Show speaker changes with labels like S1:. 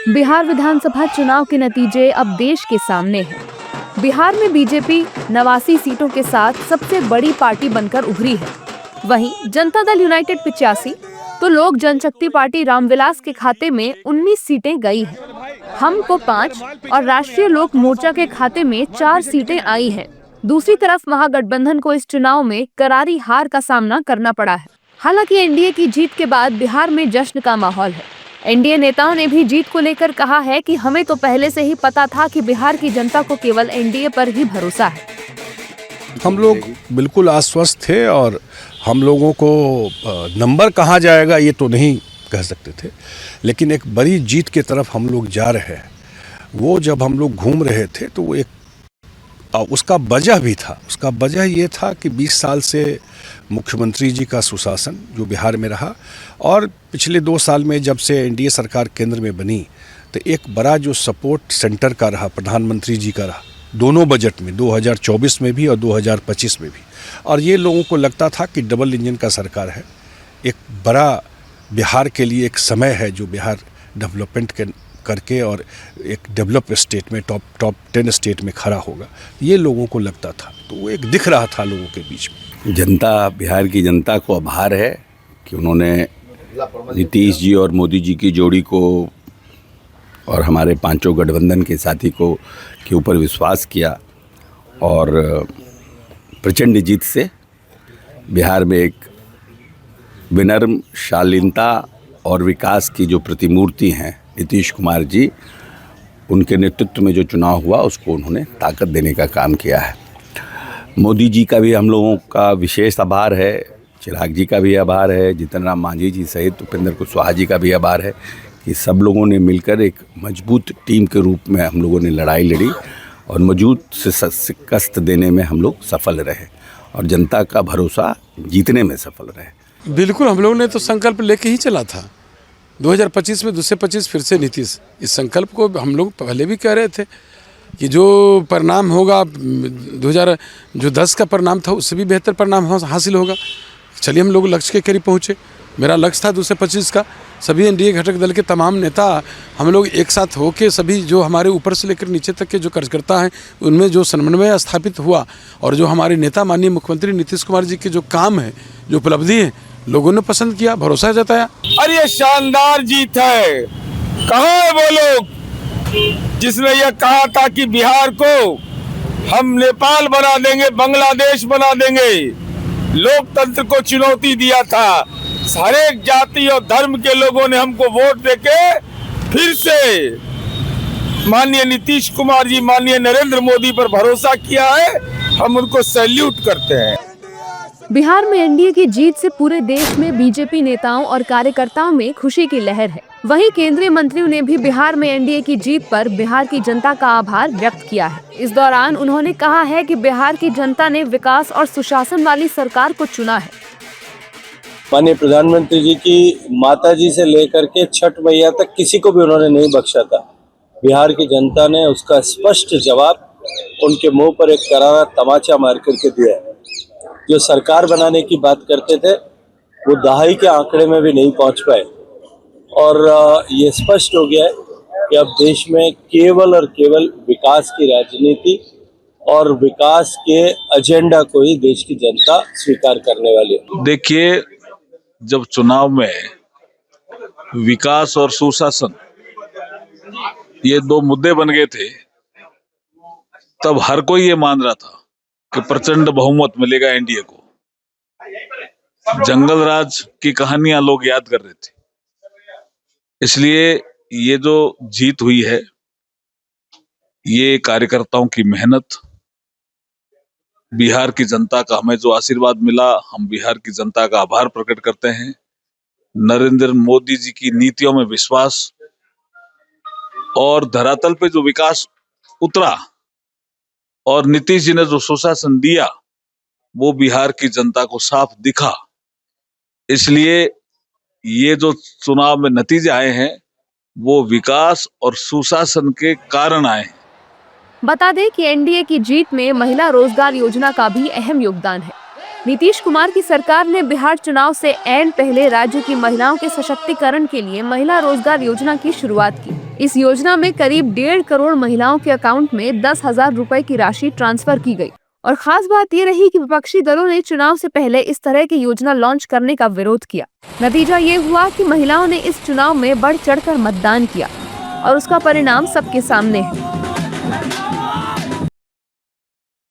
S1: बिहार विधानसभा चुनाव के नतीजे अब देश के सामने हैं। बिहार में बीजेपी 89 सीटों के साथ सबसे बड़ी पार्टी बनकर उभरी है। वहीं जनता दल यूनाइटेड 85, तो लोक जनशक्ति पार्टी रामविलास के खाते में 19 सीटें गई हैं। हम को 5 और राष्ट्रीय लोक मोर्चा के खाते में 4 सीटें आई हैं। दूसरी तरफ महागठबंधन को इस चुनाव में करारी हार का सामना करना पड़ा है। हालांकि एनडीए की जीत के बाद बिहार में जश्न का माहौल है। एनडीए नेताओं ने भी जीत को लेकर कहा है कि हमें तो पहले से ही पता था कि बिहार की जनता को केवल एनडीए पर ही भरोसा है।
S2: हम लोग बिल्कुल आश्वस्त थे और हम लोगों को नंबर कहाँ जाएगा ये तो नहीं कह सकते थे, लेकिन एक बड़ी जीत की तरफ हम लोग जा रहे हैं। वो जब हम लोग घूम रहे थे तो वो एक उसका वजह भी था। उसका वजह ये था कि 20 साल से मुख्यमंत्री जी का सुशासन जो बिहार में रहा, और पिछले 2 साल में जब से एनडीए सरकार केंद्र में बनी तो एक बड़ा जो सपोर्ट सेंटर का रहा, प्रधानमंत्री जी का रहा, दोनों बजट में 2024 में भी और 2025 में भी। और ये लोगों को लगता था कि डबल इंजन का सरकार है, एक बड़ा बिहार के लिए एक समय है जो बिहार डेवलपमेंट करके और एक डेवलप स्टेट में टॉप 10 स्टेट में खड़ा होगा, ये लोगों को लगता था। तो वो एक दिख रहा था लोगों के बीच में।
S3: जनता, बिहार की जनता को आभार है कि उन्होंने नीतीश जी और मोदी जी की जोड़ी को और हमारे पांचों गठबंधन के साथी को के ऊपर विश्वास किया और प्रचंड जीत से बिहार में एक विनम्र, शालीनता और विकास की जो प्रतिमूर्ति हैं नीतीश कुमार जी, उनके नेतृत्व में जो चुनाव हुआ उसको उन्होंने ताकत देने का काम किया है। मोदी जी का भी हम लोगों का विशेष आभार है, चिराग जी का भी आभार है, जीतन राम मांझी जी सहित उपेंद्र कुशवाहा जी का भी आभार है कि सब लोगों ने मिलकर एक मजबूत टीम के रूप में हम लोगों ने लड़ाई लड़ी और मजबूत शिकस्त देने में हम लोग सफल रहे और जनता का भरोसा जीतने में सफल रहे।
S4: बिल्कुल, हम लोगों ने तो संकल्प लेके ही चला था 2025 में 225 फिर से नीतीश। इस संकल्प को हम लोग पहले भी कह रहे थे कि जो परिणाम होगा 2010 का परिणाम था उससे भी बेहतर परिणाम हासिल होगा। चलिए, हम लोग लक्ष्य के करीब पहुँचे। मेरा लक्ष्य था 225 का। सभी एनडीए घटक दल के तमाम नेता हम लोग एक साथ होके सभी जो हमारे ऊपर से लेकर नीचे तक के जो कार्यकर्ता हैं उनमें जो समन्वय स्थापित हुआ और जो हमारे नेता माननीय मुख्यमंत्री नीतीश कुमार जी के जो काम है, जो उपलब्धि है, लोगों ने पसंद किया, भरोसा जताया।
S5: अरे ये शानदार जीत है। कहाँ है वो लोग जिसने ये कहा था कि बिहार को हम नेपाल बना देंगे, बांग्लादेश बना देंगे। लोकतंत्र को चुनौती दिया था। सारे जाति और धर्म के लोगों ने हमको वोट देके फिर से माननीय नीतीश कुमार जी, माननीय नरेंद्र मोदी पर भरोसा किया है। हम उनको सैल्यूट करते हैं।
S1: बिहार में एनडीए की जीत से पूरे देश में बीजेपी नेताओं और कार्यकर्ताओं में खुशी की लहर है। वहीं केंद्रीय मंत्रियों ने भी बिहार में एनडीए की जीत पर बिहार की जनता का आभार व्यक्त किया है। इस दौरान उन्होंने कहा है कि बिहार की जनता ने विकास और सुशासन वाली सरकार को चुना है।
S6: माननीय प्रधानमंत्री जी की माता जी से लेकर के छठ मैया तक किसी को भी उन्होंने नहीं बख्शा था। बिहार की जनता ने उसका स्पष्ट जवाब उनके मुंह पर एक करारा तमाचा मार करके दिया है। जो सरकार बनाने की बात करते थे वो दहाई के आंकड़े में भी नहीं पहुंच पाए और ये स्पष्ट हो गया है कि अब देश में केवल और केवल विकास की राजनीति और विकास के एजेंडा को ही देश की जनता स्वीकार करने वाली है।
S7: देखिए, जब चुनाव में विकास और सुशासन ये 2 मुद्दे बन गए थे, तब हर कोई ये मान रहा था कि प्रचंड बहुमत मिलेगा एनडीए को। जंगल राज की कहानियां लोग याद कर रहे थे। इसलिए ये जो जीत हुई है, ये कार्यकर्ताओं की मेहनत, बिहार की जनता का हमें जो आशीर्वाद मिला, हम बिहार की जनता का आभार प्रकट करते हैं। नरेंद्र मोदी जी की नीतियों में विश्वास और धरातल पे जो विकास उतरा और नीतीश जी ने जो सुशासन दिया, वो बिहार की जनता को साफ दिखा। इसलिए ये जो चुनाव में नतीजे आए हैं वो विकास और सुशासन के कारण आए हैं।
S1: बता दें कि एनडीए की जीत में महिला रोजगार योजना का भी अहम योगदान है। नीतीश कुमार की सरकार ने बिहार चुनाव से ऐन पहले राज्य की महिलाओं के सशक्तिकरण के लिए महिला रोजगार योजना की शुरुआत की। इस योजना में करीब 1.5 करोड़ महिलाओं के अकाउंट में 10,000 रुपए की राशि ट्रांसफर की गई। और खास बात ये रही कि विपक्षी दलों ने चुनाव से पहले इस तरह की योजना लॉन्च करने का विरोध किया। नतीजा ये हुआ कि महिलाओं ने इस चुनाव में बढ़ चढ़कर मतदान किया और उसका परिणाम सबके सामने है।